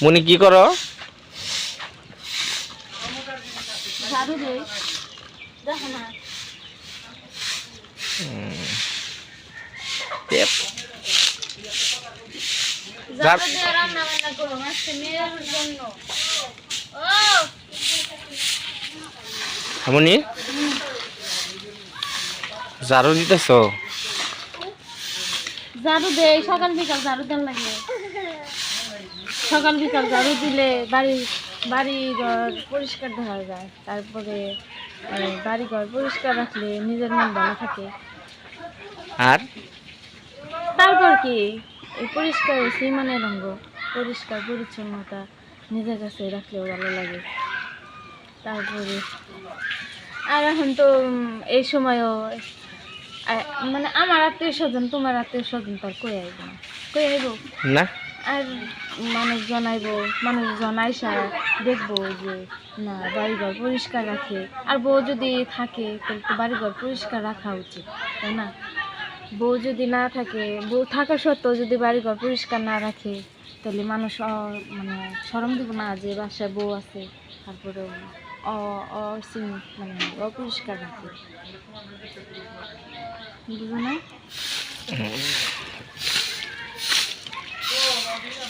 মনি কি করো? ঝাড়ু দেই দেখো না ঝাড়ু দিয়ে রান্না বান্না করো আজকে মেয়ের জন্য। ও মনি ঝাড়ু দিতেছ? ঝাড়ু দেই সকাল বিকাল ঝাড়ু দেন লাগে। সকাল বিকাল ঝাড়ু দিলে বাড়ি ঘর পরিষ্কার দেখা যায়। তারপরে বাড়ি ঘর পরিষ্কার রাখলে নিজের মন ভালো থাকে। আর তারপর কি এই পরিষ্কার সেই মানে রঙ পরিষ্কার পরিচ্ছন্নতা নিজের কাছে রাখলেও ভালো লাগে। তারপরে আর এখন তো এই সময়ও মানে আমার আত্মীয় স্বজন তোমার আত্মীয় স্বজন তার কই আইব না, কই আইব না আর মানুষজন আইসা দেখবো যে না বাড়িঘর পরিষ্কার রাখে। আর বউ যদি থাকে তাহলে তো বাড়িঘর পরিষ্কার রাখা উচিত, তাই না? বউ যদি না থাকে, বউ থাকা সত্ত্বেও যদি বাড়িঘর পরিষ্কার না রাখে তাহলে মানুষ মানে শরম দিব না যে বাসায় বউ আছে তারপরে মানে অপরিষ্কার রাখে, বুঝো না?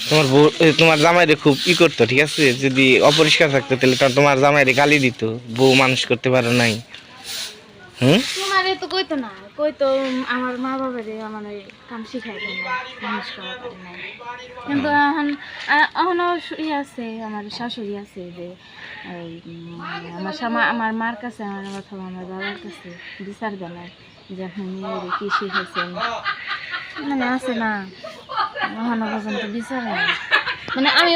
তোমার বউ তোমার জামাইরে খুব করতো, ঠিক আছে? যদি অপরিষ্কার থাকতো তাহলে তোমার জামাইরে গালি দিত, বউ মানুষ করতে পারো নাই। তোমারে তো কইতো না, কইতো আমার মা বাবারে আমার কাম শিখাইতো না, মানুষ করা পারে নাই। কিন্তু এখনও আছে, আমার শাশুড়ি আছে যে আমার মার কাছে অথবা আমার বাবার কাছে বিচার বেলায় যে আপনি মেয়েরে কি শিখেছেন, মানে আছে না এখনো পর্যন্ত বিচার হয় না। মানে আমি